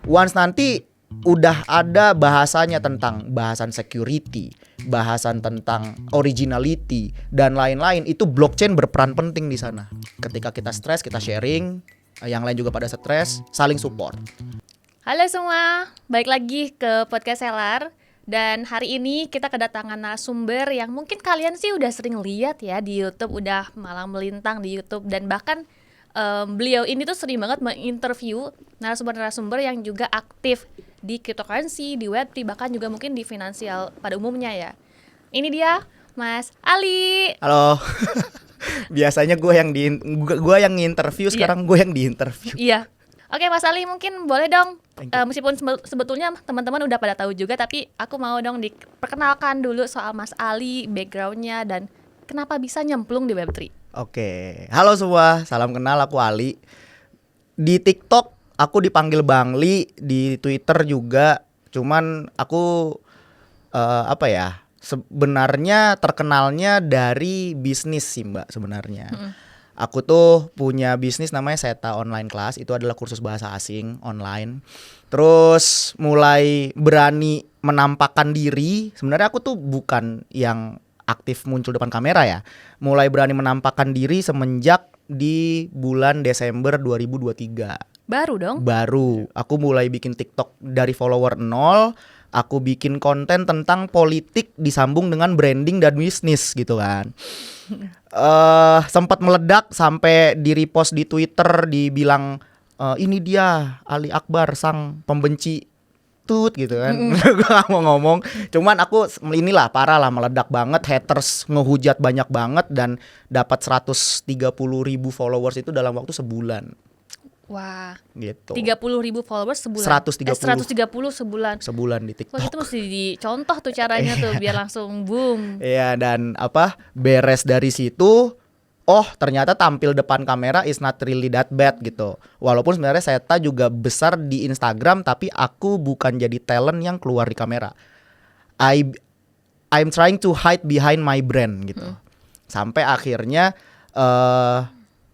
once nanti udah ada bahasanya tentang bahasan security, bahasan tentang originality dan lain-lain, itu blockchain berperan penting di sana. Ketika kita stres, kita sharing, yang lain juga pada stres, saling support. Halo semua, balik lagi ke podcast Selar. Dan hari ini kita kedatangan narasumber yang mungkin kalian sih udah sering lihat ya di YouTube, udah malang melintang di YouTube. Dan bahkan beliau ini tuh sering banget menginterview narasumber-narasumber yang juga aktif di cryptocurrency, di Web3, bahkan juga mungkin di finansial pada umumnya ya. Ini dia Mas Ali. Halo. Biasanya gue yang nginterview, sekarang gue yang diinterview. Iya. Oke Mas Ali, mungkin boleh dong, meskipun sebetulnya teman-teman udah pada tahu juga, tapi aku mau dong diperkenalkan dulu soal Mas Ali, backgroundnya, dan kenapa bisa nyemplung di Web3. Oke, halo semua, salam kenal, aku Ali. Di TikTok aku dipanggil Bang Li, di Twitter juga. Cuman aku sebenarnya terkenalnya dari bisnis sih Mbak sebenarnya. Aku tuh punya bisnis namanya Seta Online Class, itu adalah kursus bahasa asing online. Terus mulai berani menampakkan diri, sebenarnya aku tuh bukan yang aktif muncul depan kamera ya. Mulai berani menampakkan diri semenjak di bulan Desember 2023. Baru dong? Baru. Aku mulai bikin TikTok dari follower 0. Aku bikin konten tentang politik disambung dengan branding dan bisnis gitu kan. Sempat meledak sampai di repost di Twitter, dibilang ini dia Ali Akbar sang pembenci tut gitu kan. Gue gak mau ngomong. Cuman aku inilah parah lah, meledak banget, haters ngehujat banyak banget, dan dapat 130.000 followers itu dalam waktu sebulan. Wah, gitu. 30.000 followers sebulan. 130 sebulan. Sebulan di TikTok. Wah, itu mesti dicontoh tuh caranya tuh biar langsung boom. Iya, dan beres dari situ, ternyata tampil depan kamera is not really that bad gitu. Walaupun sebenarnya Seta juga besar di Instagram, tapi aku bukan jadi talent yang keluar di kamera. I'm trying to hide behind my brand gitu. Sampai akhirnya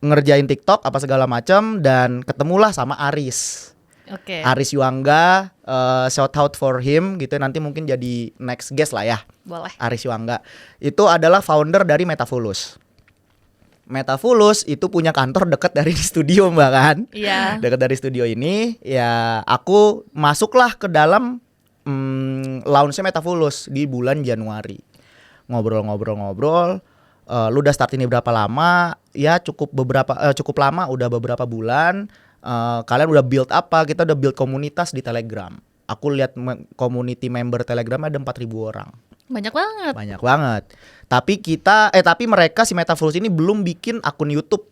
ngerjain TikTok apa segala macam, dan ketemulah sama Aris. Oke. Aris Yuangga, shout out for him gitu, nanti mungkin jadi next guest lah ya. Boleh. Aris Yuangga itu adalah founder dari Metafulus. Metafulus itu punya kantor dekat dari studio Mbak kan? Iya. Dekat dari studio ini, ya aku masuklah ke dalam launchnya Metafulus di bulan Januari. Ngobrol-ngobrol. Lu udah start ini berapa lama? Ya cukup lama, udah beberapa bulan. Kalian udah build apa? Kita udah build komunitas di Telegram. Aku lihat community member Telegram ada 4.000 orang. Banyak banget. Tapi mereka si Metafulus ini belum bikin akun YouTube.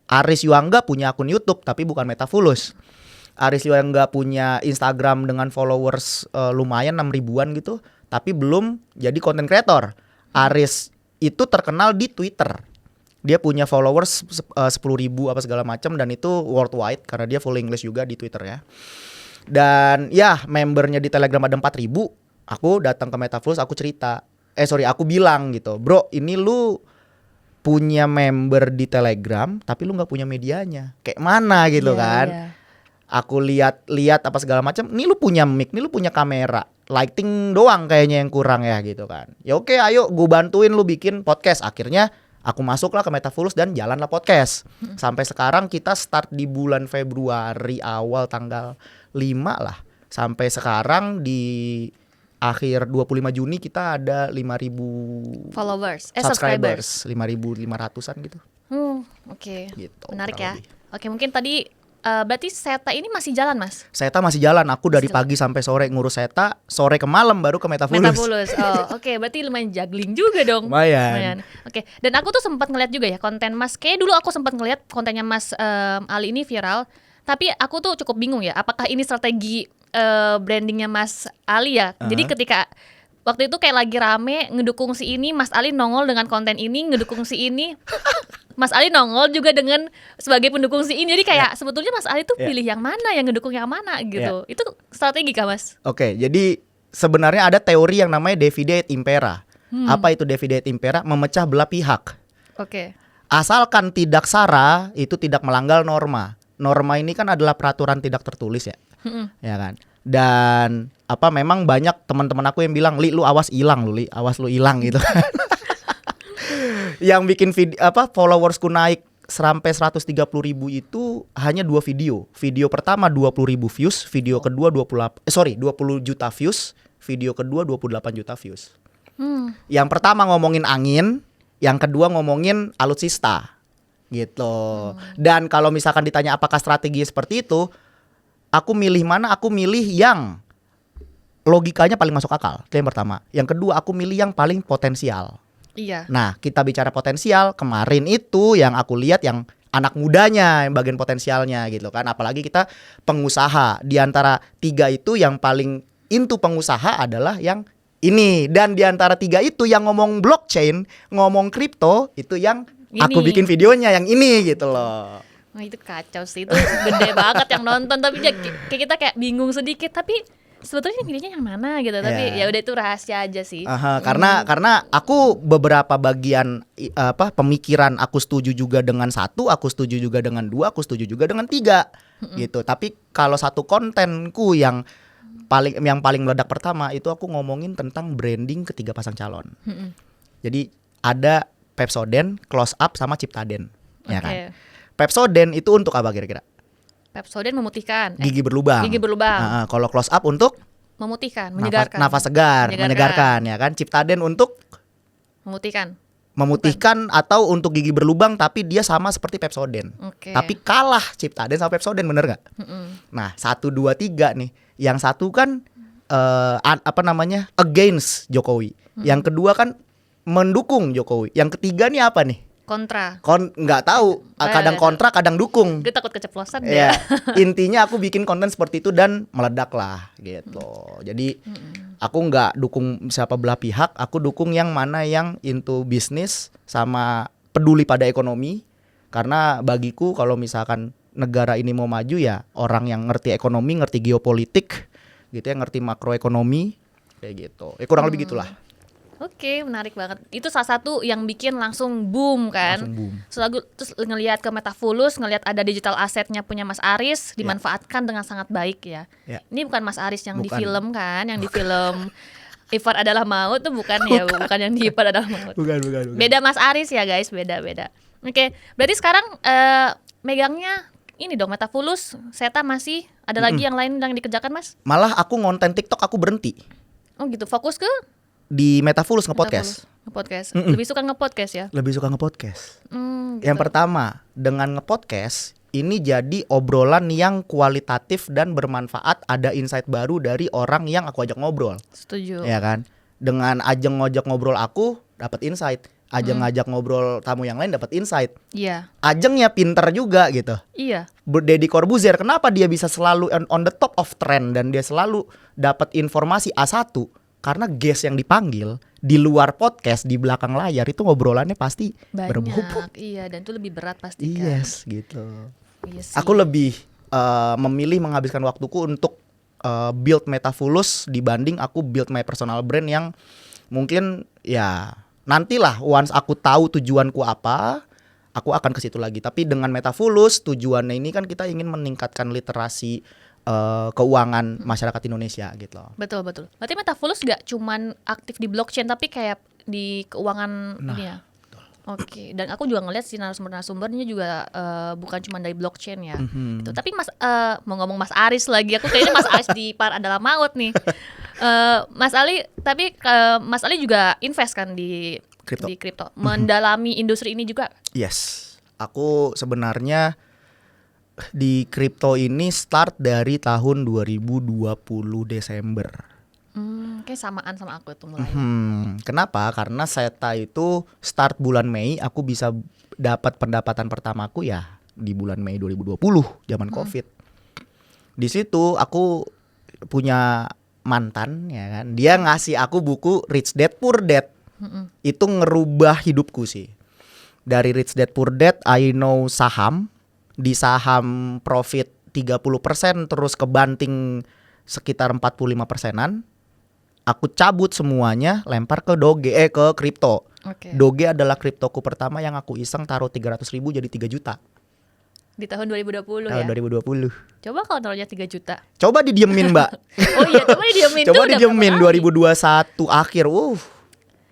Aris Yuangga punya akun YouTube tapi bukan Metafulus. Aris Yuangga punya Instagram dengan followers lumayan 6.000-an gitu, tapi belum jadi content creator. Aris itu terkenal di Twitter. Dia punya followers 10.000 apa segala macam, dan itu worldwide karena dia full English juga di Twitter ya. Dan ya membernya di Telegram ada 4.000. Aku datang ke Metafulus, aku bilang gitu, bro, ini lu punya member di Telegram tapi lu nggak punya medianya, kayak mana gitu kan? Yeah. Aku lihat apa segala macam. Nih lu punya mic, nih lu punya kamera, lighting doang kayaknya yang kurang ya gitu kan. Ya oke, ayo gue bantuin lu bikin podcast. Akhirnya aku masuklah ke Metafulus dan jalanlah podcast. Sampai sekarang kita start di bulan Februari awal tanggal 5 lah. Sampai sekarang di akhir 25 Juni kita ada 5.000 followers, subscribers, 5.500-an gitu. Oke. Gitu, menarik ya. Oke, mungkin tadi berarti Seta ini masih jalan, Mas? Seta masih jalan. Aku dari pagi sampai sore ngurus Seta, sore ke malam baru ke Metafulus. Oke, berarti lumayan juggling juga dong. Lumayan. Oke, dan aku tuh sempat ngeliat juga ya konten Mas. Kayak dulu aku sempat ngeliat kontennya Mas Ali ini viral. Tapi aku tuh cukup bingung ya, apakah ini strategi brandingnya Mas Ali ya? Jadi ketika waktu itu kayak lagi rame ngedukung si ini, Mas Ali nongol dengan konten ini, ngedukung si ini. Mas Ali nongol juga dengan sebagai pendukung si ini. Jadi kayak sebetulnya Mas Ali tuh pilih yang mana, yang ngedukung yang mana gitu. Itu strategi kah, Mas? Oke, jadi sebenarnya ada teori yang namanya divide et impera. Apa itu divide et impera? Memecah belah pihak. Oke. Asalkan tidak sara, itu tidak melanggar norma. Norma ini kan adalah peraturan tidak tertulis ya. Ya kan. Dan apa memang banyak teman-teman aku yang bilang, "Li, lu awas hilang lu, Li. Awas lu hilang," gitu kan. Yang bikin followersku naik sampai 130.000 itu hanya 2 video. Video pertama 20.000 views, video kedua 20 juta views, video kedua 28 juta views. Yang pertama ngomongin angin, yang kedua ngomongin alutsista. Gitu. Dan kalau misalkan ditanya apakah strategi seperti itu, aku milih mana? Aku milih yang logikanya paling masuk akal. Itu yang pertama. Yang kedua aku milih yang paling potensial. Iya. Nah, kita bicara potensial, kemarin itu yang aku lihat yang anak mudanya yang bagian potensialnya gitu kan. Apalagi kita pengusaha. Di antara 3 itu yang paling into pengusaha adalah yang ini. Dan di antara 3 itu yang ngomong blockchain, ngomong kripto, itu yang aku bikin videonya yang ini gitu loh. Wah, itu kacau sih. Itu gede banget yang nonton. Tapi kayak kita kayak bingung sedikit. Tapi sebetulnya videonya yang mana gitu. Tapi ya udah itu rahasia aja sih. Karena aku beberapa bagian pemikiran aku setuju juga dengan 1, aku setuju juga dengan 2, aku setuju juga dengan 3 gitu. Tapi kalau satu kontenku yang paling meledak pertama itu aku ngomongin tentang branding ketiga pasang calon. Jadi ada Pepsodent, Close Up sama Ciptaden, ya kan. Pepsodent itu untuk apa kira-kira? Pepsodent memutihkan. Gigi berlubang. Kalau Close Up untuk memutihkan, menyegarkan. Nafas segar, menyegarkan ya kan. Ciptaden untuk memutihkan atau untuk gigi berlubang tapi dia sama seperti Pepsodent. Tapi kalah Ciptaden sama Pepsodent, bener nggak? Nah 1, 2, 3 nih. Yang satu kan against Jokowi. Yang kedua kan mendukung Jokowi. Yang ketiga nih apa nih? Kontra. Nggak tahu. Kadang kontra, kadang dukung. Gue takut keceplosan ya. Intinya aku bikin konten seperti itu dan meledak lah gitu. Jadi aku nggak dukung siapa belah pihak. Aku dukung yang mana yang into bisnis sama peduli pada ekonomi. Karena bagiku kalau misalkan negara ini mau maju ya orang yang ngerti ekonomi, ngerti geopolitik gitu ya, ngerti makroekonomi kayak gitu. Kurang lebih gitulah. Oke, menarik banget. Itu salah satu yang bikin langsung boom kan. Terus ngelihat ke Metafulus, ngelihat ada digital asetnya punya Mas Aris dimanfaatkan dengan sangat baik ya. Ini bukan Mas Aris yang di film kan, yang di film Ivar Adalah Maut tuh bukan ya, bukan yang di Ivar Adalah Maut. Bukan. Beda Mas Aris ya guys, beda. Oke, berarti sekarang megangnya ini dong Metafulus, Seta masih ada lagi yang lain yang dikerjakan Mas? Malah aku ngonten TikTok aku berhenti. Oh gitu, fokus ke di Metafulus ngepodcast. Lebih suka ngepodcast ya? Lebih suka ngepodcast. Gitu. Yang pertama, dengan ngepodcast ini jadi obrolan yang kualitatif dan bermanfaat, ada insight baru dari orang yang aku ajak ngobrol. Setuju. Ya kan? Dengan ajeng ngajak ngobrol aku dapat insight. Ajeng ngajak ngobrol tamu yang lain dapat insight. Iya. Ajengnya pinter juga gitu. Iya. Deddy Corbuzier kenapa dia bisa selalu on the top of trend dan dia selalu dapat informasi A1? Karena guest yang dipanggil di luar podcast, di belakang layar itu ngobrolannya pasti berbobot. Iya, dan itu lebih berat pasti kan. Yes, gitu. Yes, aku lebih memilih menghabiskan waktuku untuk build Metafulus dibanding aku build my personal brand yang mungkin ya nantilah once aku tahu tujuanku apa, aku akan ke situ lagi. Tapi dengan Metafulus tujuannya ini kan kita ingin meningkatkan literasi keuangan masyarakat Indonesia gitu loh. Betul. Berarti Metafulus gak cuman aktif di blockchain tapi kayak di keuangan ini ya. Oke. Dan aku juga ngeliat sih narasumbernya juga bukan cuma dari blockchain ya. Gitu. Tapi Mas mau ngomong Mas Aris lagi, aku kayaknya Mas Aris di Par Adalah Maut nih. Mas Ali, tapi Mas Ali juga invest kan di kripto. Mendalami industri ini juga. Yes. Aku sebenarnya di kripto ini start dari tahun 2020 Desember. Kayak samaan sama aku tuh mulai. Kenapa? Karena Seta itu start bulan Mei, aku bisa dapat pendapatan pertamaku ya di bulan Mei 2020 zaman Covid. Di situ aku punya mantan ya kan. Dia ngasih aku buku Rich Dad Poor Dad. Itu ngerubah hidupku sih. Dari Rich Dad Poor Dad, I know saham. Di saham profit 30% terus kebanting sekitar 45%-an. Aku cabut semuanya, lempar ke ke kripto. Doge adalah kriptoku pertama yang aku iseng taruh 300.000 jadi 3 juta. Di tahun 2020 tahun ya. 2020. Coba kalau naruhnya 3 juta. Coba didiemin, Mbak. Oh iya, coba didiemin tuh Coba udah didiemin berapa kali? 2021 akhir. Wah,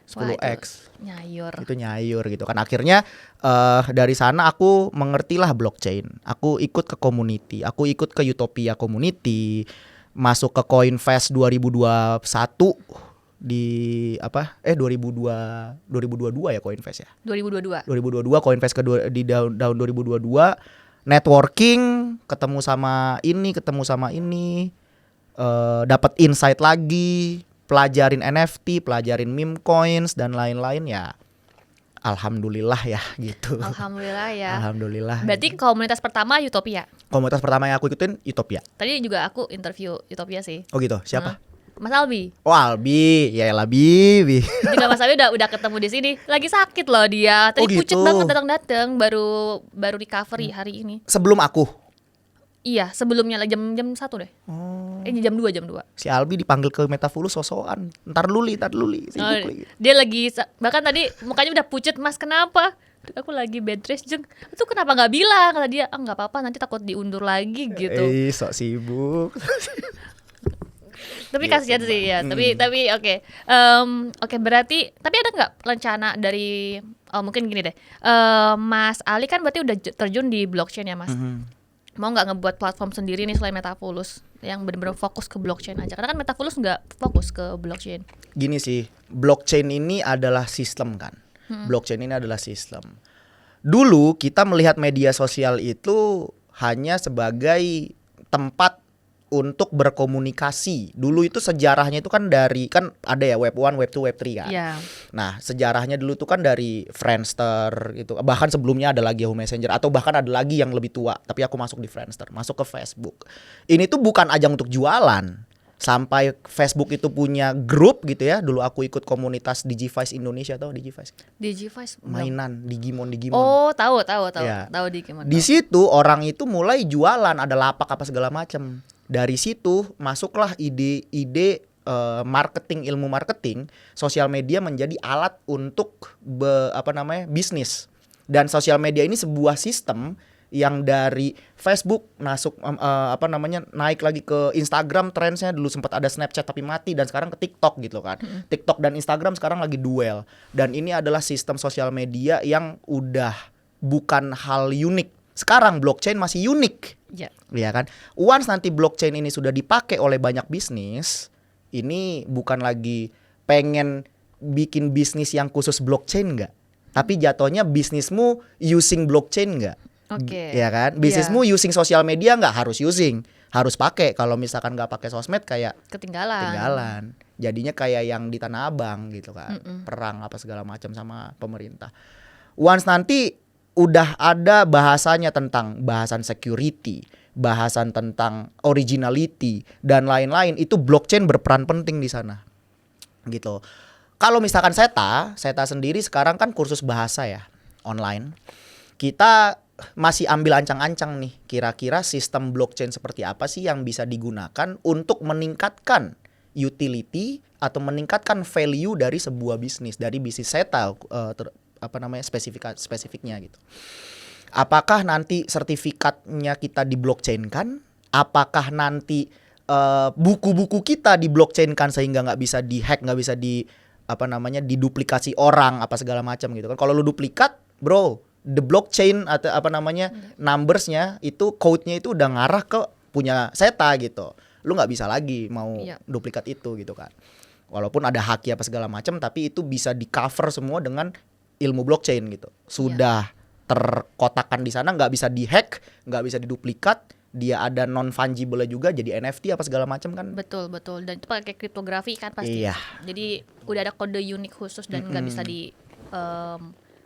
10x. Nyayur. Itu nyayur gitu kan. Akhirnya dari sana aku mengertilah blockchain. Aku ikut ke community, aku ikut ke Utopia community, masuk ke CoinFest 2021 di apa? 2022 ya CoinFest ya. 2022. 2022 CoinFest di tahun 2022, networking, ketemu sama ini, dapat insight lagi, pelajarin NFT, pelajarin meme coins dan lain-lain ya. Alhamdulillah ya gitu. Alhamdulillah ya. Alhamdulillah. Berarti komunitas pertama Utopia. Komunitas pertama yang aku ikutin Utopia. Tadi juga aku interview Utopia sih. Oh gitu. Siapa? Mas Albi. Oh Albi, ya elah Bibi. Juga Mas Albi udah ketemu di sini. Lagi sakit loh dia. Tadi Oh, gitu. pucet banget datang-datang, baru recovery hari ini. Sebelum aku. Iya, sebelumnya lah jam 1 deh. Jam 2. Si Albi dipanggil ke Metafulus sosokan. Ntar luli. Sibuk Oh, lagi. dia lagi bahkan tadi mukanya udah pucet, Mas. Kenapa? Aku lagi bed rest, Jeng. Itu kenapa nggak bilang? Kata dia, nggak apa-apa, nanti takut diundur lagi gitu. Sok sibuk. Tapi Gitu, kasihan sih ya. Tapi oke. Oke, berarti tapi ada nggak rencana dari mungkin gini deh. Mas Ali kan berarti udah terjun di blockchain ya, Mas. Mau nggak ngebuat platform sendiri nih selain Metafulus yang benar-benar fokus ke blockchain aja? Karena kan Metafulus nggak fokus ke blockchain. Gini sih, blockchain ini adalah sistem kan. Blockchain ini adalah sistem. Dulu kita melihat media sosial itu hanya sebagai tempat untuk berkomunikasi. Dulu itu sejarahnya itu kan dari, kan ada ya web 1, web 2, web 3 kan. Iya. Nah, sejarahnya dulu tuh kan dari Friendster gitu. Bahkan sebelumnya ada lagi Yahoo Messenger, atau bahkan ada lagi yang lebih tua, tapi aku masuk di Friendster, masuk ke Facebook. Ini tuh bukan ajang untuk jualan. Sampai Facebook itu punya grup gitu ya. Dulu aku ikut komunitas Digivice Indonesia, tahu Digivice? Digivice Mainan Digimon. Oh, tahu. Ya. Tahu Digimon. Di situ orang itu mulai jualan, ada lapak apa segala macam. Dari situ masuklah ide-ide ilmu marketing, sosial media menjadi alat untuk bisnis. Dan sosial media ini sebuah sistem yang dari Facebook naik lagi ke Instagram, trendsnya dulu sempat ada Snapchat tapi mati, dan sekarang ke TikTok gitu kan. TikTok dan Instagram sekarang lagi duel, dan ini adalah sistem sosial media yang udah bukan hal unik. Sekarang blockchain masih unik. Ya kan? Once nanti blockchain ini sudah dipakai oleh banyak bisnis, ini bukan lagi pengen bikin bisnis yang khusus blockchain enggak, tapi jatuhnya bisnismu using blockchain enggak. Oke. Ya kan? Bisnismu using sosial media enggak harus using, harus pakai. Kalau misalkan enggak pakai sosmed kayak ketinggalan. Jadinya kayak yang di Tanah Abang gitu kan. Perang apa segala macam sama pemerintah. Once nanti udah ada bahasanya tentang bahasan security, bahasan tentang originality dan lain-lain, itu blockchain berperan penting di sana. Gitu. Kalau misalkan Seta sendiri sekarang kan kursus bahasa ya, online. Kita masih ambil ancang-ancang nih, kira-kira sistem blockchain seperti apa sih yang bisa digunakan untuk meningkatkan utility atau meningkatkan value dari sebuah bisnis, dari bisnis Seta spesifiknya gitu. Apakah nanti sertifikatnya kita di blockchain kan? Apakah nanti buku-buku kita di blockchain kan sehingga nggak bisa dihack, nggak bisa diduplikasi orang apa segala macam gitu kan? Kalau lu duplikat, bro, the blockchain atau numbersnya itu, code-nya itu udah ngarah ke punya Seta gitu. Lu nggak bisa lagi mau duplikat itu gitu kan? Walaupun ada haki apa segala macam, tapi itu bisa di cover semua dengan ilmu blockchain gitu. Sudah terkotakan di sana, nggak bisa dihack, nggak bisa diduplikat. Dia ada non fungible juga, jadi NFT apa segala macam kan. Betul. Dan itu pakai kriptografi kan pasti. Iya. Jadi udah ada kode unik khusus dan nggak bisa di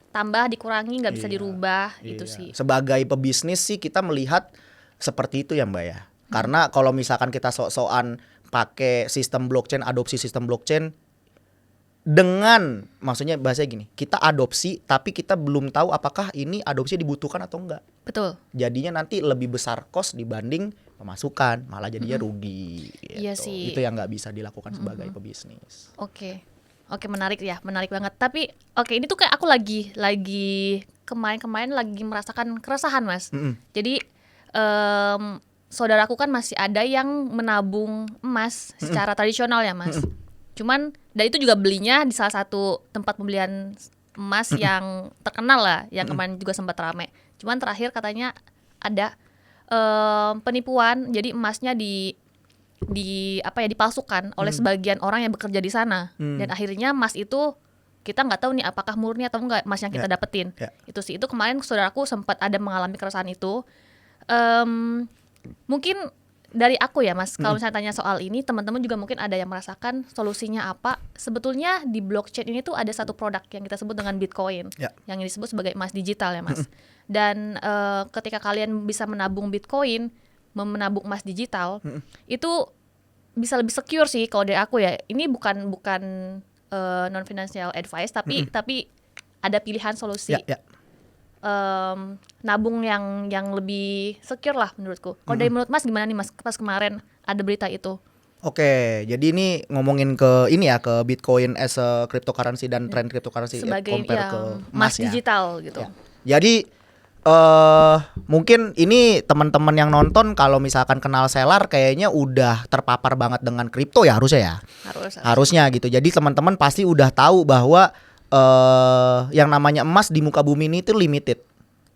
tambah, dikurangi, nggak bisa dirubah. Itu sih. Sebagai pebisnis sih kita melihat seperti itu ya Mbak ya. Karena kalau misalkan kita sok-sokan pakai sistem blockchain, adopsi sistem blockchain, dengan maksudnya bahasa gini, kita adopsi tapi kita belum tahu apakah ini adopsi dibutuhkan atau enggak. Betul. Jadinya nanti lebih besar cost dibanding pemasukan, malah jadinya rugi gitu. Iya sih. Itu yang nggak bisa dilakukan sebagai pebisnis. Oke. Oke, menarik ya, menarik banget. Tapi oke, ini tuh kayak aku lagi kemarin lagi merasakan keresahan, Mas. Jadi saudaraku kan masih ada yang menabung emas secara tradisional ya, Mas. Cuman dan itu juga belinya di salah satu tempat pembelian emas yang terkenal lah, yang kemarin juga sempat rame. Cuman terakhir katanya ada penipuan, jadi emasnya dipalsukan oleh sebagian orang yang bekerja di sana, dan akhirnya emas itu kita nggak tahu nih apakah murni atau enggak emas yang kita dapetin. Itu sih, itu kemarin saudaraku sempat ada mengalami keresahan itu. Mungkin dari aku ya, Mas, kalau misalnya tanya soal ini, teman-teman juga mungkin ada yang merasakan solusinya apa. Sebetulnya di blockchain ini tuh ada satu produk yang kita sebut dengan Bitcoin, yang disebut sebagai emas digital ya, Mas. Dan ketika kalian bisa menabung Bitcoin, menabung emas digital, itu bisa lebih secure sih kalau dari aku ya. Ini bukan non financial advice, tapi ada pilihan solusi. Nabung yang lebih secure lah menurutku. Kalau dari menurut Mas gimana nih, Mas, pas kemarin ada berita itu? Oke, jadi ini ngomongin ke ini ya, ke Bitcoin as a cryptocurrency dan tren cryptocurrency sebagai compare ke emas emas ya. digital gitu. Jadi mungkin ini teman-teman yang nonton kalau misalkan kenal Selar kayaknya udah terpapar banget dengan kripto ya, harusnya ya. Harusnya gitu. Jadi teman-teman pasti udah tahu bahwa yang namanya emas di muka bumi ini itu limited.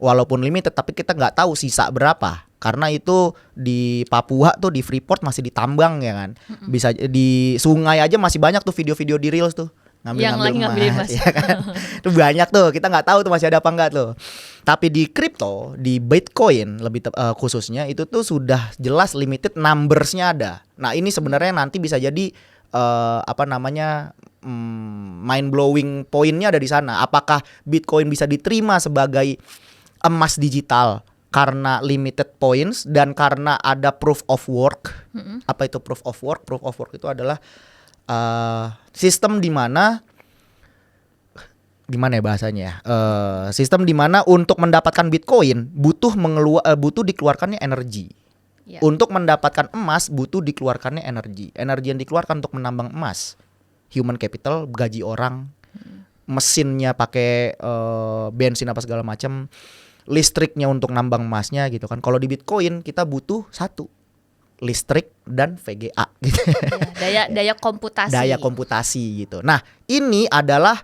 Walaupun limited tapi kita nggak tahu sisa berapa. Karena itu di Papua tuh di Freeport masih ditambang ya kan. Bisa di sungai aja masih banyak tuh video-video di Reels tuh. Ngambil emas, ya kan? Itu banyak tuh, kita nggak tahu tuh masih ada apa enggak tuh. Tapi di kripto, di Bitcoin lebih khususnya itu tuh sudah jelas limited numbersnya ada. Nah ini sebenarnya nanti bisa jadi mind blowing poinnya ada di sana. Apakah Bitcoin bisa diterima sebagai emas digital karena limited points dan karena ada proof of work? Apa itu proof of work? Proof of work itu adalah sistem di mana gimana ya bahasanya ya? Sistem di mana untuk mendapatkan Bitcoin butuh dikeluarkannya energi. Untuk mendapatkan emas butuh dikeluarkannya energi. Energi yang dikeluarkan untuk menambang emas, human capital, gaji orang, mesinnya pakai bensin apa segala macam, listriknya untuk nambang emasnya gitu kan. Kalau di Bitcoin kita butuh satu, listrik dan VGA gitu. Daya komputasi. Daya komputasi gitu. Nah, ini adalah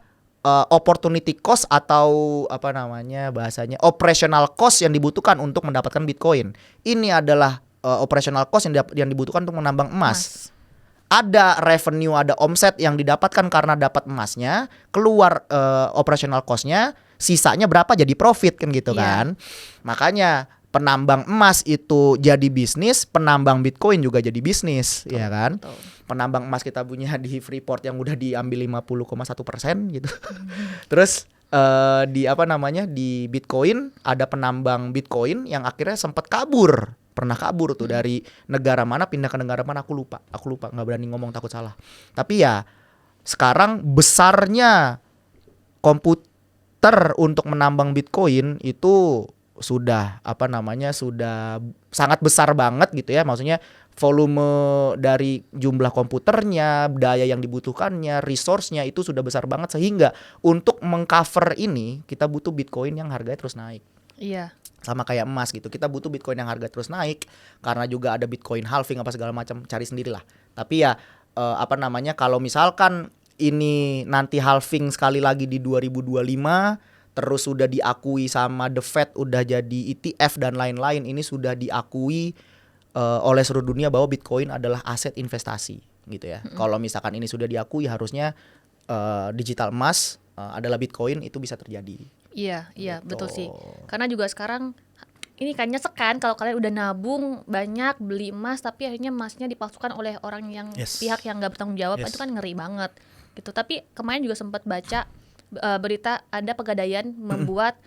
opportunity cost atau apa namanya bahasanya operational cost yang dibutuhkan untuk mendapatkan Bitcoin. Ini adalah operational cost yang dibutuhkan untuk menambang emas. Ada revenue, ada omset yang didapatkan karena dapat emasnya, keluar operational cost-nya, sisanya berapa jadi profit kan gitu kan. Makanya penambang emas itu jadi bisnis, penambang Bitcoin juga jadi bisnis, ya kan? Penambang emas kita punya di Freeport yang udah diambil 50,1% gitu. Terus di Bitcoin ada penambang Bitcoin yang akhirnya sempat pernah kabur tuh dari negara mana pindah ke negara mana, aku lupa, nggak berani ngomong takut salah. Tapi ya sekarang besarnya komputer untuk menambang Bitcoin itu sudah sudah sangat besar banget gitu ya, maksudnya volume dari jumlah komputernya, daya yang dibutuhkannya, resource-nya itu sudah besar banget sehingga untuk mengcover ini kita butuh Bitcoin yang harganya terus naik. Iya. Sama kayak emas gitu, kita butuh Bitcoin yang harga terus naik karena juga ada Bitcoin halving apa segala macam, cari sendirilah. Tapi ya kalau misalkan ini nanti halving sekali lagi di 2025 terus sudah diakui sama The Fed, udah jadi ETF dan lain-lain, ini sudah diakui oleh seluruh dunia bahwa Bitcoin adalah aset investasi gitu ya. Kalau misalkan ini sudah diakui, harusnya digital emas adalah Bitcoin, itu bisa terjadi. Iya, gitu. Betul sih. Karena juga sekarang ini kan nyesek kan kalau kalian udah nabung banyak beli emas tapi akhirnya emasnya dipalsukan oleh orang yang pihak yang nggak bertanggung jawab, itu kan ngeri banget gitu. Tapi kemarin juga sempat baca berita ada Pegadaian membuat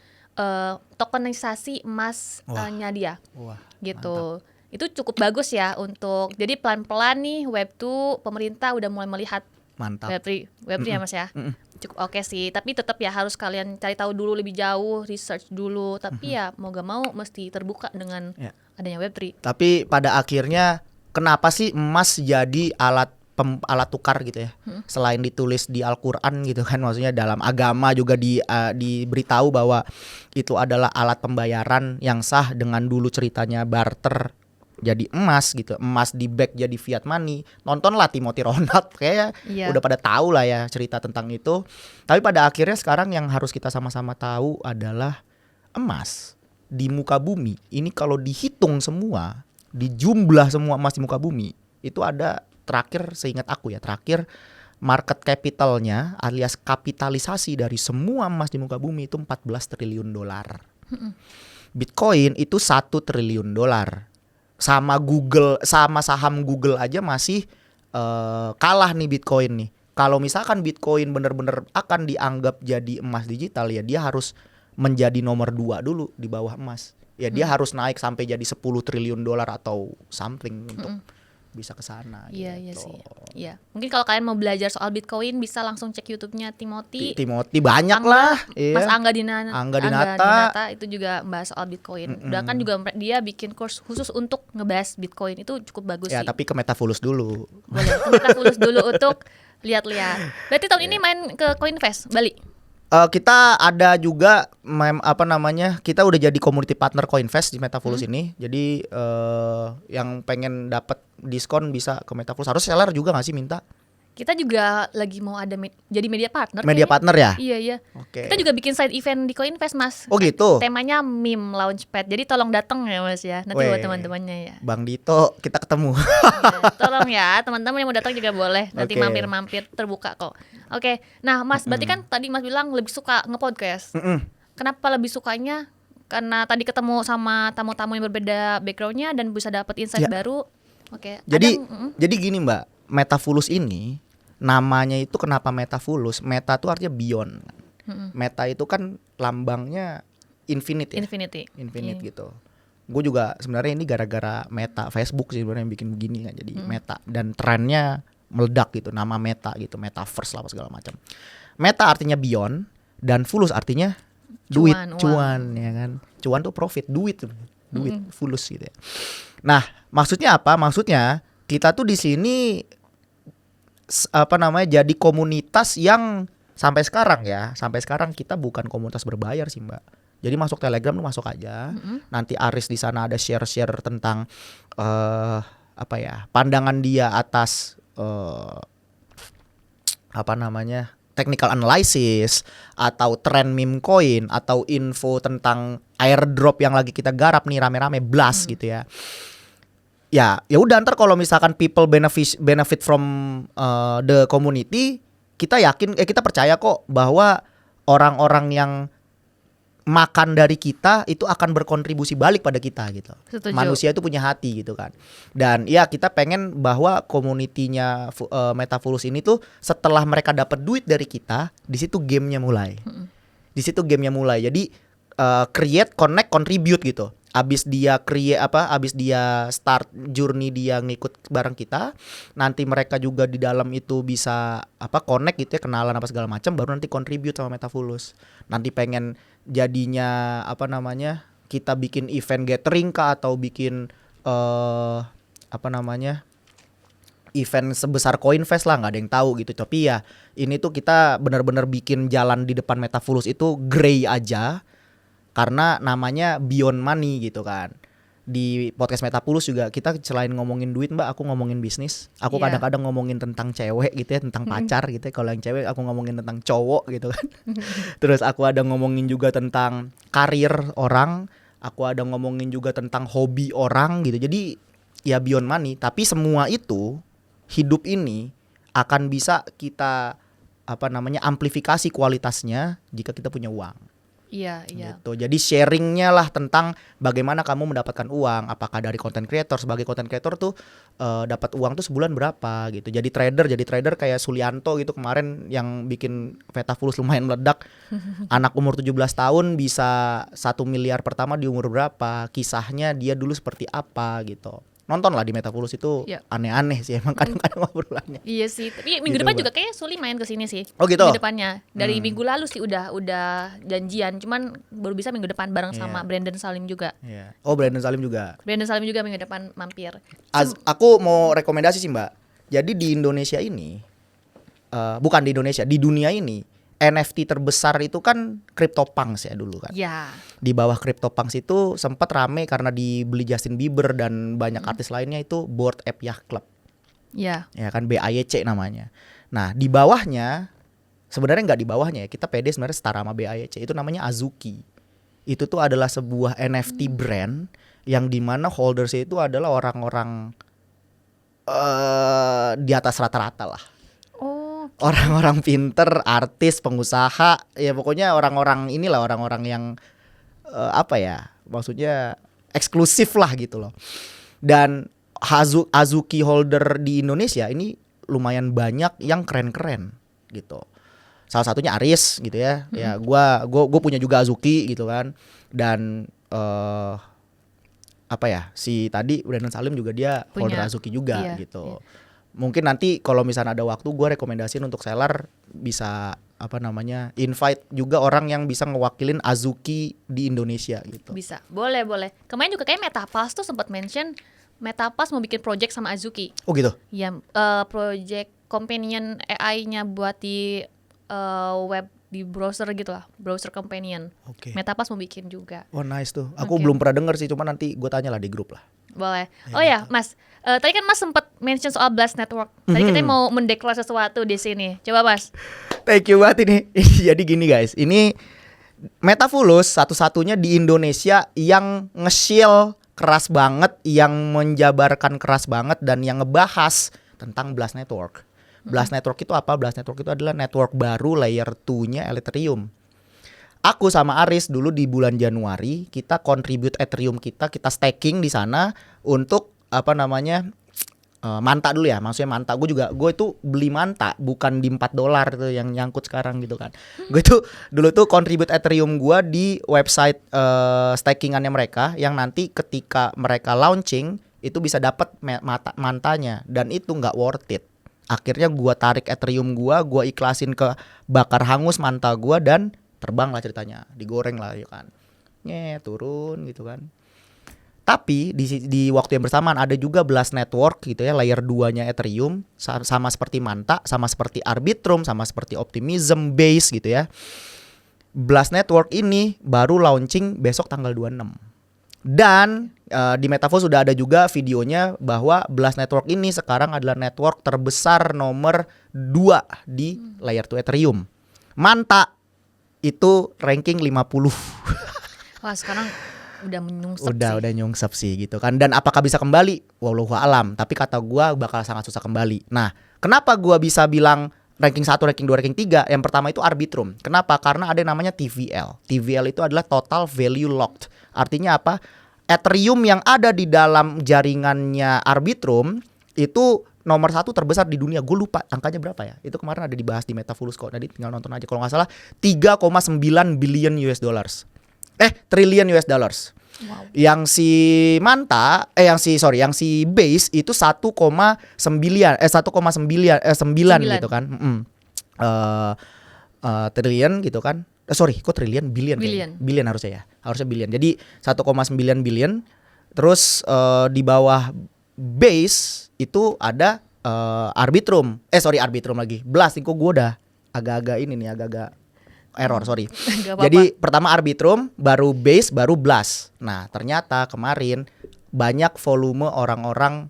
tokenisasi emasnya dia. Gitu. Mantap. Itu cukup bagus ya untuk, jadi pelan-pelan nih Web2 pemerintah udah mulai melihat Web3 ya Mas ya. Cukup oke sih, tapi tetap ya harus kalian cari tahu dulu lebih jauh, research dulu. Tapi ya mau gak mau mesti terbuka dengan adanya Web3. Tapi pada akhirnya kenapa sih emas jadi alat alat tukar gitu ya. Selain ditulis di Al-Qur'an gitu kan, maksudnya dalam agama juga diberitahu bahwa itu adalah alat pembayaran yang sah dengan dulu ceritanya barter jadi emas gitu. Emas di back jadi fiat money. Nontonlah Timothy Ronald kayak Iya. udah pada tahu lah ya cerita tentang itu. Tapi pada akhirnya sekarang yang harus kita sama-sama tahu adalah emas di muka bumi ini kalau dihitung semua, dijumlah semua emas di muka bumi itu ada terakhir seingat aku ya, terakhir market capitalnya alias kapitalisasi dari semua emas di muka bumi itu 14 triliun dolar. Bitcoin itu 1 triliun dolar. Sama Google, sama saham Google aja masih kalah nih Bitcoin nih. Kalau misalkan Bitcoin bener-bener akan dianggap jadi emas digital ya dia harus menjadi nomor 2 dulu di bawah emas. Ya dia harus naik sampai jadi 10 triliun dolar atau something untuk bisa ke sana Iya, iya gitu. sih. Iya. Mungkin kalau kalian mau belajar soal Bitcoin bisa langsung cek YouTube-nya Timothy. Timothy banyak Angga, lah. Iya. Mas Angga Dinata. Angga Dinata. Itu juga membahas soal Bitcoin. Udah kan juga dia bikin course khusus untuk ngebahas Bitcoin, itu cukup bagus Ya sih. tapi ke Metafulus dulu. Boleh kita fulus dulu untuk lihat-lihat. Berarti tahun ini main ke Coinvest Bali. Kita ada juga kita udah jadi community partner Coinvest di Metafulus ini. Jadi yang pengen dapat diskon bisa ke Metafulus. Harus seller juga nggak sih minta? Kita juga lagi mau ada jadi media partner. Media kayaknya. partner ya? Iya, iya. Oke. Kita juga bikin side event di Coinvest, Mas. Oh gitu. Temanya meme launchpad. Jadi tolong datang ya, Mas ya. Nanti Weh. buat teman-temannya ya. Bang Dito kita ketemu. Ya, tolong ya, teman-teman yang mau datang juga boleh. Nanti Oke. mampir-mampir terbuka kok. Oke. Nah, Mas, berarti kan tadi Mas bilang lebih suka nge-podcast. Kenapa lebih sukanya? Karena tadi ketemu sama tamu-tamu yang berbeda backgroundnya dan bisa dapat insight Ya. baru. Oke. Jadi gini Mbak, Metafulus ini namanya itu kenapa Metafulus? Meta itu artinya beyond. Meta itu kan lambangnya infinite ya. Infinity. Infinite Iya. gitu. Gue juga sebenarnya ini gara-gara Meta Facebook sih sebenarnya yang bikin begini kan, jadi Meta dan trennya meledak gitu, nama Meta gitu, Metaverse lah apa segala macam. Meta artinya beyond dan fulus artinya duit, Cuan, uang. cuan ya kan. Cuan tuh profit, duit fulus gitu ya. Nah, maksudnya apa? Maksudnya kita tuh di sini jadi komunitas yang sampai sekarang kita bukan komunitas berbayar sih Mbak. Jadi masuk Telegram lu masuk aja. Nanti Aris di sana ada share-share tentang pandangan dia atas technical analysis atau trend meme coin atau info tentang airdrop yang lagi kita garap nih rame-rame blast gitu ya. Ya udah ntar kalau misalkan people benefit from the community, kita percaya kok bahwa orang-orang yang makan dari kita itu akan berkontribusi balik pada kita gitu. Setuju. Manusia itu punya hati gitu kan. Dan ya kita pengen bahwa community-nya Metafulus ini tuh setelah mereka dapat duit dari kita, di situ gamenya mulai. Di situ gamenya mulai. Jadi create, connect, contribute gitu. Abis dia start journey dia ngikut bareng kita, nanti mereka juga di dalam itu bisa connect gitu ya, kenalan apa segala macam, baru nanti contribute sama Metafulus. Nanti pengen jadinya kita bikin event gathering kah atau bikin event sebesar Coinvest lah, nggak ada yang tahu gitu. Tapi ya ini tuh kita benar-benar bikin jalan di depan Metafulus itu grey aja. Karena namanya Beyond Money gitu kan. Di podcast Metafulus juga kita selain ngomongin duit Mbak, aku ngomongin bisnis. Aku Iya. kadang-kadang ngomongin tentang cewek gitu ya, tentang pacar gitu ya. Kalau yang cewek aku ngomongin tentang cowok gitu kan. Terus aku ada ngomongin juga tentang karir orang. Aku ada ngomongin juga tentang hobi orang gitu. Jadi ya Beyond Money. Tapi semua itu, hidup ini akan bisa kita amplifikasi kualitasnya jika kita punya uang. Iya, iya. Gitu. Jadi sharingnya lah tentang bagaimana kamu mendapatkan uang. Apakah dari content creator, sebagai content creator tuh dapat uang tuh sebulan berapa gitu. Jadi trader kayak Sulianto gitu kemarin yang bikin Metafulus lumayan meledak. Anak umur 17 tahun bisa 1 miliar pertama di umur berapa. Kisahnya dia dulu seperti apa gitu. Nonton lah di Metafulus itu. Iya. Aneh-aneh sih emang kadang-kadang obrolannya. Iya sih, tapi minggu Gitu, depan Mbak. juga kayaknya Suli main ke sini sih. Oh, gitu? Minggu depannya. Dari minggu lalu sih udah janjian, cuman baru bisa minggu depan bareng sama Iya. Brandon Salim juga. Oh, Brandon Salim juga. Brandon Salim juga minggu depan mampir. Aku mau rekomendasi sih Mbak. Jadi di Indonesia ini, bukan di Indonesia, di dunia ini NFT terbesar itu kan CryptoPunks ya dulu kan. Ya. Di bawah CryptoPunks itu sempat rame karena dibeli Justin Bieber dan banyak artis lainnya, itu Bored Ape Yacht Club. Ya. Ya kan, BAYC namanya. Nah di bawahnya, sebenarnya nggak di bawahnya ya, kita pede sebenarnya setara sama BAYC, itu namanya Azuki. Itu tuh adalah sebuah NFT brand yang dimana holdersnya itu adalah orang-orang di atas rata-rata lah. Oh. Orang-orang pinter, artis, pengusaha, ya pokoknya orang-orang inilah, orang-orang yang apa ya, maksudnya eksklusif lah gitu loh. Dan Azuki holder di Indonesia ini lumayan banyak yang keren-keren gitu. Salah satunya Aris gitu ya. Ya gua punya juga Azuki gitu kan. Dan apa ya, si tadi Brandon Salim juga dia Punya. holder Azuki juga Iya, gitu. Mungkin nanti kalau misalnya ada waktu, gue rekomendasiin untuk seller bisa apa namanya, invite juga orang yang bisa ngewakilin Azuki di Indonesia gitu. Bisa. Boleh. Kemarin juga kayak Metapass tuh sempat mention Metapass mau bikin project sama Azuki. Oh gitu. Ya, project companion AI-nya buat di web, di browser gitu lah, browser companion. Oke. Metapass mau bikin juga. Oh nice tuh. Aku Oke. belum pernah denger sih, cuma nanti gue tanya lah di grup lah. Boleh. Oh ya, Mas. Tadi kan Mas sempat mention soal Blast Network. Tadi kita mau mendeklar sesuatu di sini. Coba Mas. Thank you banget ini. Jadi gini guys, ini Metafulus satu-satunya di Indonesia yang nge-shield keras banget, yang menjabarkan keras banget, dan yang ngebahas tentang Blast Network. Blast Network itu apa? Blast Network itu adalah network baru layer 2-nya Ethereum. Aku sama Aris dulu di bulan Januari kita contribute Ethereum kita staking di sana untuk apa namanya, Manta dulu ya, maksudnya Manta. Gue itu beli Manta bukan di $4 itu yang nyangkut sekarang gitu kan. Gue itu dulu tuh contribute Ethereum gue di website stakingannya mereka, yang nanti ketika mereka launching itu bisa dapat Mantanya, dan itu nggak worth it. Akhirnya gue tarik Ethereum gue ikhlasin ke bakar hangus Manta gue, dan terbang lah ceritanya, digoreng lah ya kan, turun gitu kan. Tapi di waktu yang bersamaan ada juga Blast Network gitu ya, layer 2-nya Ethereum, sama seperti Manta, sama seperti Arbitrum, sama seperti Optimism Base gitu ya. Blast Network ini baru launching besok tanggal 26. Dan di Metaverse sudah ada juga videonya bahwa Blast Network ini sekarang adalah network terbesar nomor 2 di layer 2 Ethereum. Manta itu ranking 50. Wah, sekarang udah menyungsep sih. Udah nyungsep sih gitu kan. Dan apakah bisa kembali? Wallahu alam. Tapi kata gua bakal sangat susah kembali. Nah, kenapa gua bisa bilang ranking 1, ranking 2, ranking 3? Yang pertama itu Arbitrum. Kenapa? Karena ada yang namanya TVL. TVL itu adalah Total Value Locked. Artinya apa? Ethereum yang ada di dalam jaringannya Arbitrum itu nomor 1 terbesar di dunia. Gue lupa angkanya berapa ya. Itu kemarin ada dibahas di Metafulus kok. Tadi tinggal nonton aja. Kalau nggak salah 3,9 billion US dollars. Trillion US dollars. Wow. Yang si Manta, yang si Base itu 1,9 gitu kan. Triliun gitu kan. Kok triliun, billion. Billion harusnya ya. Harusnya billion. Jadi 1,9 billion. Terus di bawah Base itu ada Arbitrum. Arbitrum lagi. Blast, kok gue udah agak-agak ini nih, agak-agak error, sorry. Jadi pertama Arbitrum, baru Base, baru Blast. Nah, ternyata kemarin banyak orang-orang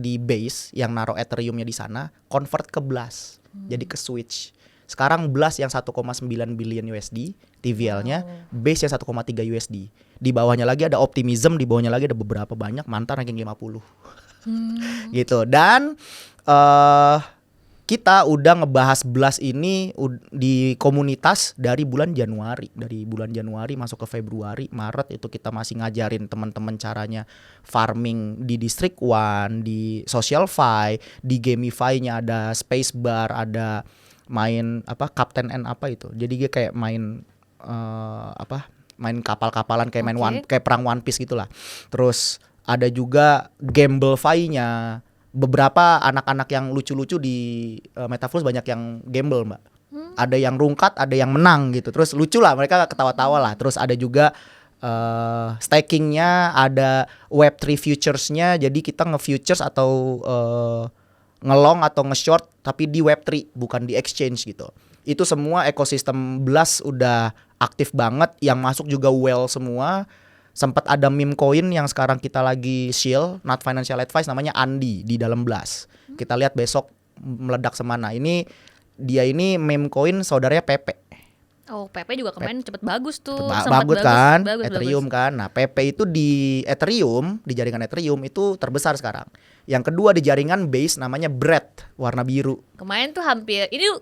di Base yang naruh Ethereumnya di sana convert ke Blast. Jadi ke switch. Sekarang Blast yang 1,9 billion USD TVL-nya, Base yang 1,3 USD. Di bawahnya lagi ada Optimism, di bawahnya lagi ada beberapa banyak, Manta ranking 50. Gitu. Dan kita udah ngebahas Blast ini di komunitas dari bulan Januari. Dari bulan Januari masuk ke Februari, Maret itu kita masih ngajarin teman-teman caranya farming di District 1, di SocialFi, di Gamify-nya ada Spacebar, ada main Captain N itu. Jadi dia kayak main main kapal-kapalan kayak kayak perang One Piece gitulah. Terus ada juga Gamblefy-nya. Beberapa anak-anak yang lucu-lucu di Metaverse banyak yang gamble, Mbak. Ada yang rungkat, ada yang menang gitu. Terus lucu lah, mereka ketawa-tawa lah. Terus ada juga stakingnya, ada Web3 futuresnya. Jadi kita nge-futures atau ngelong atau nge-short tapi di Web3 bukan di exchange gitu. Itu semua ekosistem Blast udah aktif banget. Yang masuk juga well semua. Sempat ada meme coin yang sekarang kita lagi shield, not financial advice, namanya Andi di dalam Blast. Kita lihat besok meledak semana. Dia ini meme coin saudaranya Pepe. Oh, PP juga kemarin cepet bagus tuh. Bagus kan, bagus, Ethereum kan. Nah, PP itu di Ethereum, di jaringan Ethereum itu terbesar sekarang. Yang kedua di jaringan Base namanya Bread, warna biru. Kemarin tuh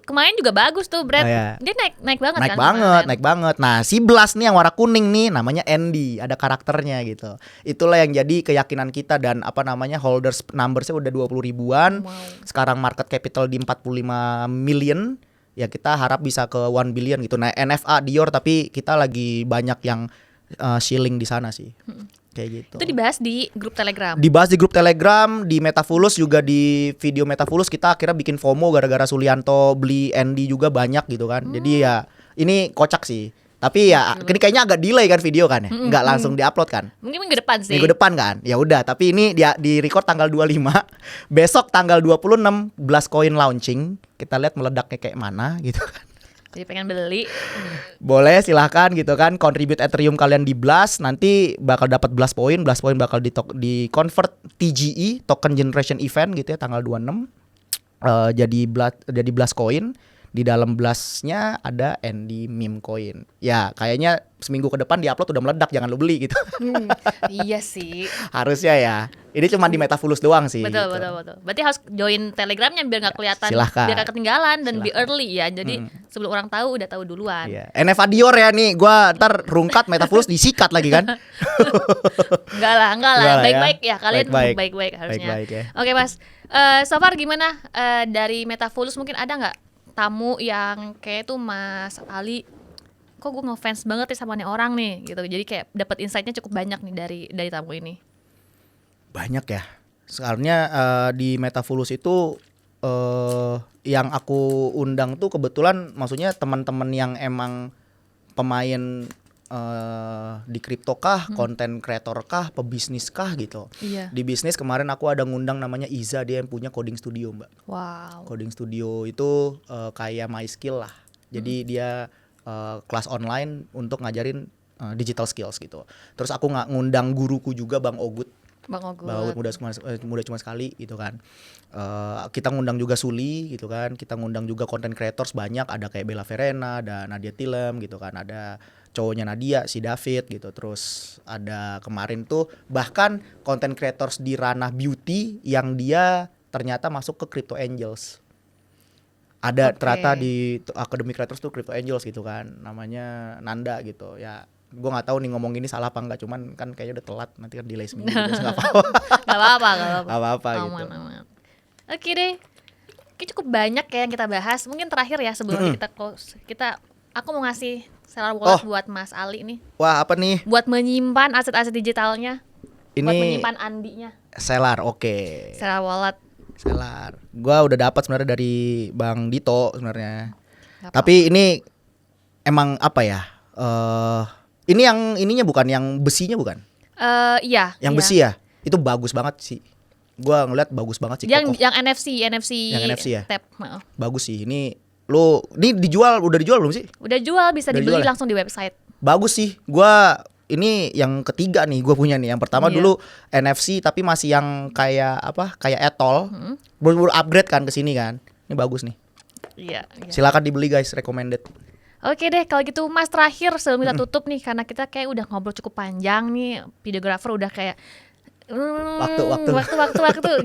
kemarin juga bagus tuh Brad. Oh, ya. Dia naik banget Naik kan banget, kemarin. naik banget. Nah, si Blast nih yang warna kuning nih namanya Andy, ada karakternya gitu. Itulah yang jadi keyakinan kita dan holders numbersnya udah 20 ribuan. Wow. Sekarang market capital di 45 million. Ya kita harap bisa ke 1 billion gitu. Nah, NFA Dior tapi kita lagi banyak yang shilling di sana sih. Kayak gitu. Itu dibahas di grup Telegram. Dibahas di grup Telegram, di Metafulus juga, di video Metafulus kita akhirnya bikin FOMO gara-gara Sulianto beli Andy juga banyak gitu kan. Jadi ya ini kocak sih. Tapi ya ini kayaknya agak delay kan video kan ya. Nggak langsung diupload kan. Mungkin minggu depan sih. Minggu depan kan. Ya udah, tapi ini dia di record tanggal 25. Besok tanggal 26 Blast Coin launching. Kita lihat meledaknya kayak mana gitu kan. Jadi pengen beli. Boleh silahkan gitu kan, contribute Ethereum kalian di Blast, nanti bakal dapat Blast Point bakal di convert TGE, token generation event gitu ya, tanggal 26 jadi Blast Coin. Di dalam Blast-nya ada Andy meme coin. Ya kayaknya seminggu ke depan diupload udah meledak, jangan lu beli gitu. Iya sih. Harusnya ya. Ini cuma di Metafulus doang sih. Betul, gitu. betul. Berarti harus join Telegramnya biar nggak kelihatan, Silahkan. biar nggak ketinggalan dan be early ya. Jadi sebelum orang tahu udah tahu duluan. Iya. NFA Dior ya nih, gua ntar rungkat Metafulus disikat lagi kan. Enggak lah. Enggak lah Baik-baik ya. ya. Kalian Baik-baik. baik-baik harusnya. Baik-baik ya. Oke, Mas. So far gimana dari Metafulus, mungkin ada nggak tamu yang kayak tuh Mas Ali, kok gue ngefans banget nih sama nih orang nih gitu. Jadi kayak dapat insight-nya cukup banyak nih dari tamu ini. Banyak ya. Soalnya di Metafulus itu yang aku undang tuh kebetulan maksudnya teman-teman yang emang pemain di kripto kah, konten kreator kah, pebisnis kah gitu. Iya. Di bisnis kemarin aku ada ngundang namanya Iza, dia yang punya coding studio, Mbak. Wow. Coding studio itu kayak MySkill lah. Jadi dia kelas online untuk ngajarin digital skills gitu. Terus aku ngundang guruku juga Bang Ogut. Bang Ogut. Bang Ogut muda cuma sekali gitu kan. Kita ngundang juga Suli gitu kan. Kita ngundang juga content creators banyak, ada kayak Bella Verena, ada Nadia Tilem gitu kan. Ada cowoknya Nadia, si David gitu. Terus ada kemarin tuh bahkan content creators di ranah beauty yang dia ternyata masuk ke Crypto Angels. Ada ternyata di Academy Creators tuh Crypto Angels gitu kan. Namanya Nanda gitu. Ya gue nggak tahu nih ngomong ini salah apa enggak, cuman kan kayaknya udah telat, nanti kan delay seminggu gitu, nggak apa-apa. Nggak apa-apa gitu. Aman. Oke deh. Oke, cukup banyak ya yang kita bahas. Mungkin terakhir ya sebelum kita close. Aku mau ngasih Stellar Wallet buat Mas Ali nih. Wah, apa nih? Buat menyimpan aset-aset digitalnya. Ini buat menyimpan Andinya. Stellar, oke. Stellar Wallet. Stellar. Gua udah dapat sebenarnya dari Bang Dito sebenarnya. Gak Tapi ini emang apa ya? Ini yang ininya bukan, yang besinya bukan? Iya. Yang besi ya? Itu bagus banget sih. Gua ngeliat bagus banget sih. Yang kokoh. NFC Yang NFC ya? Tap. Bagus sih. Ini udah dijual belum sih? Udah jual, bisa Udah dibeli dijual ya? langsung di website. Bagus sih. Gua ini yang ketiga nih gue punya nih. Yang pertama Iya. dulu NFC tapi masih yang kayak apa? Kayak Ethol. Baru upgrade kan ke sini kan. Ini bagus nih. Iya. Silakan dibeli guys, recommended. Oke deh, kalau gitu Mas terakhir sebelum kita tutup nih, karena kita kayak udah ngobrol cukup panjang nih, videographer udah kayak waktu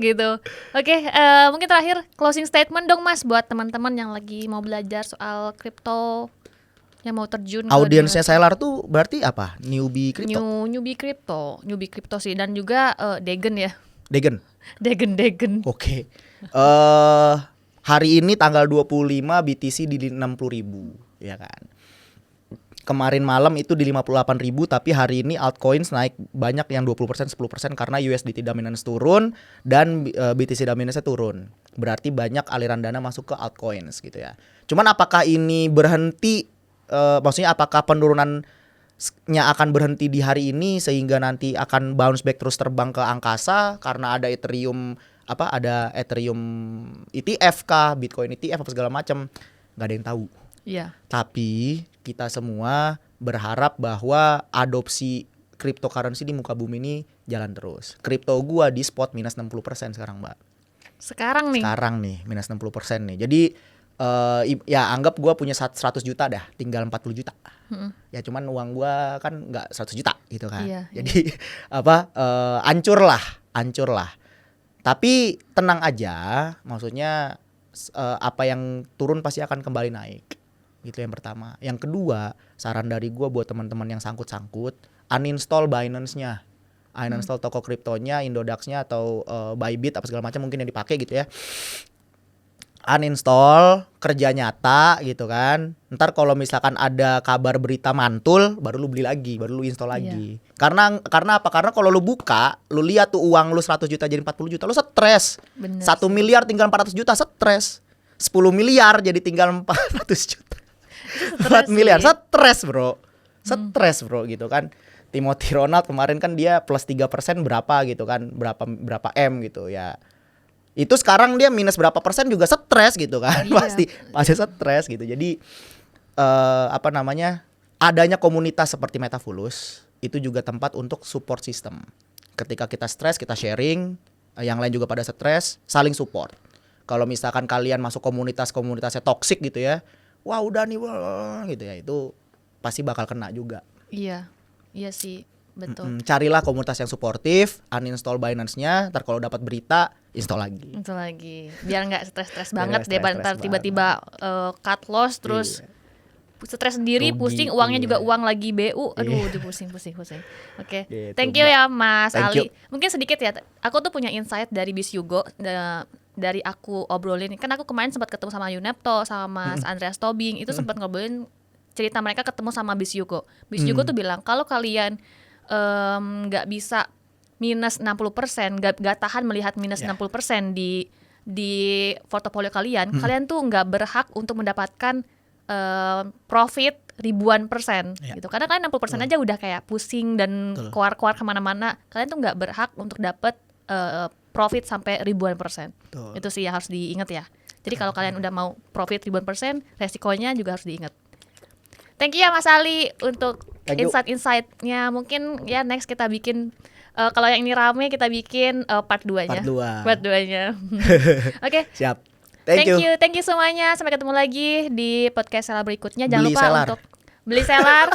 gitu. Oke, mungkin terakhir closing statement dong Mas buat teman-teman yang lagi mau belajar soal kripto, yang mau terjun ke Audiensnya Stellar tuh berarti apa? Newbie crypto. newbie kripto sih, dan juga Degen ya. Degen. Degen. Oke. Hari ini tanggal 25 BTC di 60.000, ya kan. Kemarin malam itu di 58.000, tapi hari ini altcoins naik banyak yang 20%, 10% karena USDT dominance turun dan BTC dominance-nya turun. Berarti banyak aliran dana masuk ke altcoins gitu ya. Cuman apakah ini berhenti, maksudnya apakah penurunan akan berhenti di hari ini sehingga nanti akan bounce back terus terbang ke angkasa karena ada Ethereum ETF kah, Bitcoin ETF apa segala macam, nggak ada yang tahu. Iya. Tapi kita semua berharap bahwa adopsi cryptocurrency di muka bumi ini jalan terus. Kripto gua di spot minus 60% sekarang, Mbak. Sekarang nih Minus 60% nih. Jadi ya anggap gua punya 100 juta dah, tinggal 40 juta. Ya cuman uang gua kan nggak 100 juta gitu kan. Iya, Jadi hancur lah. Tapi tenang aja, maksudnya apa yang turun pasti akan kembali naik. Gitu yang pertama. Yang kedua, saran dari gua buat teman-teman yang sangkut-sangkut, uninstall Binance-nya. Uninstall toko kriptonya, Indodax-nya atau Bybit apa segala macam mungkin yang dipakai gitu ya. Uninstall, kerja nyata gitu kan. Ntar kalau misalkan ada kabar berita mantul, baru lu beli lagi, baru lu install lagi. Karena apa? Karena kalau lu buka, lu lihat tuh uang lu 100 juta jadi 40 juta, lu stres. Bener 1 miliar tinggal 400 juta, stres. 10 miliar jadi tinggal 400 juta. 4 miliar, stres bro. Stres bro gitu kan. Timothy Ronald kemarin kan dia plus 3% berapa gitu kan. Berapa M gitu ya. Itu sekarang dia minus berapa persen juga stres gitu kan. Pasti stres gitu. Jadi adanya komunitas seperti Metafulus itu juga tempat untuk support system. Ketika kita stres, kita sharing, yang lain juga pada stres, saling support. Kalau misalkan kalian masuk komunitasnya toksik gitu ya, wah udah nih gitu ya, itu pasti bakal kena juga. Iya sih, betul. Carilah komunitas yang suportif, uninstall Binance-nya, ntar kalau dapat berita install lagi. Biar nggak stres-stres banget deh, ntar tiba-tiba cut loss terus stres sendiri, rugi, pusing, uangnya juga uang lagi BU. Aduh, udah pusing. Oke. Gitu, Thank you ya Mas Thank Ali. you. Mungkin sedikit ya, aku tuh punya insight dari Bis Yugo dari aku obrolin. Kan aku kemarin sempat ketemu sama Yunepto sama Mas Andreas Tobing, itu sempat ngobrolin cerita mereka ketemu sama Bis Yugo. Bis Yugo tuh bilang kalau kalian nggak bisa minus 60%, nggak tahan melihat minus 60% di portofolio kalian, kalian tuh nggak berhak untuk mendapatkan profit ribuan persen gitu. Karena kalian 60% aja udah kayak pusing dan keluar kemana-mana. Kalian tuh nggak berhak untuk dapat profit sampai ribuan persen. Itu sih yang harus diingat ya. Jadi kalau kalian udah mau profit ribuan persen, resikonya juga harus diingat. Thank you ya Mas Ali untuk insight-insightnya. Mungkin ya next kita bikin kalau yang ini rame kita bikin part 2-nya. Part 2-nya. Oke. Siap. Thank you semuanya. Sampai ketemu lagi di podcast Selar berikutnya. Jangan lupa untuk beli Selar.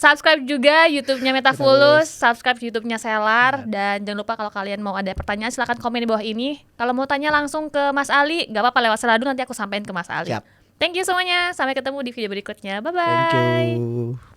Subscribe juga YouTube-nya Metafulus, subscribe YouTube-nya Selar, dan jangan lupa kalau kalian mau ada pertanyaan silahkan komen di bawah ini. Kalau mau tanya langsung ke Mas Ali, gak apa-apa lewat Seladu, nanti aku sampaikan ke Mas Ali. Siap. Thank you semuanya. Sampai ketemu di video berikutnya. Bye-bye. Thank you.